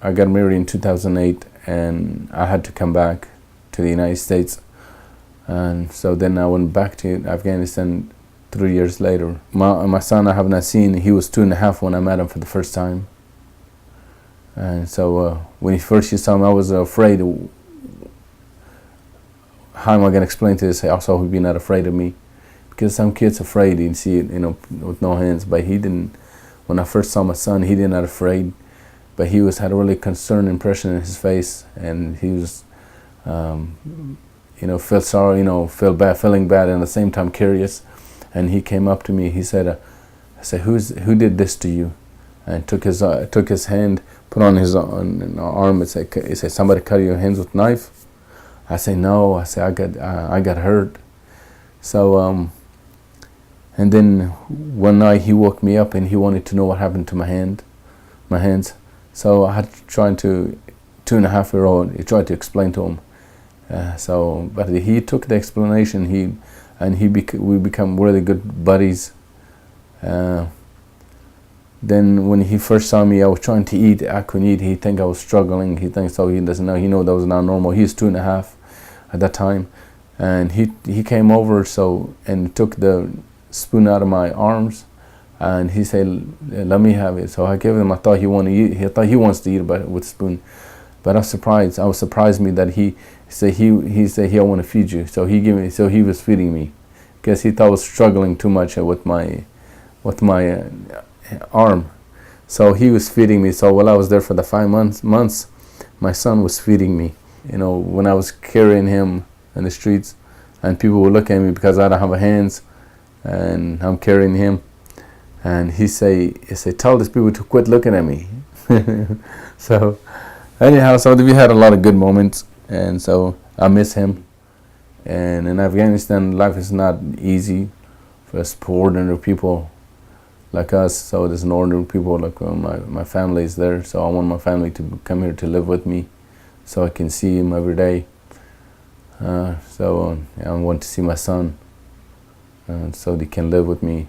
I got married in 2008, and I had to come back to the United States. And so then I went back to Afghanistan 3 years later. My son I have not seen. He was 2.5 when I met him for the first time. And so when he first saw him, I was afraid. How am I going to explain to this? Also, he'd be not afraid of me, because some kids afraid. You see it, with no hands. But he didn't. When I first saw my son, he did not afraid. But he had a really concerned impression in his face, and he was, felt sorry, feeling bad, and at the same time curious. And he came up to me. He said, "I said, who did this to you?" And took his hand, put on his arm, and he said, "Somebody cut your hands with a knife?" I say, "No." I say, I got hurt." So and then one night he woke me up and he wanted to know what happened to my hands. So I had tried to 2.5-year-old. He tried to explain to him. But he took the explanation. We become really good buddies. Then when he first saw me, I was trying to eat. I couldn't eat. He think I was struggling. He thinks so. He doesn't know. He know that was not normal. He was 2.5 at that time, and he came over and took the spoon out of my arms, and he said, "Let me have it." So I gave him. I thought he wanted to eat. He thought he wants to eat with a spoon, but I was surprised. I was surprised that he said I want to feed you. So he gave me. So he was feeding me, because he thought I was struggling too much with my arm. So he was feeding me. So while I was there for the 5 months, my son was feeding me. When I was carrying him in the streets, and people would look at me because I don't have hands, and I'm carrying him, and he say, "Tell these people to quit looking at me." So anyhow, so we had a lot of good moments, and so I miss him. And in Afghanistan, life is not easy for us poor ordinary people like us. So there's an ordinary people like my family is there. So I want my family to come here to live with me, so I can see him every day. I want to see my son, so they can live with me.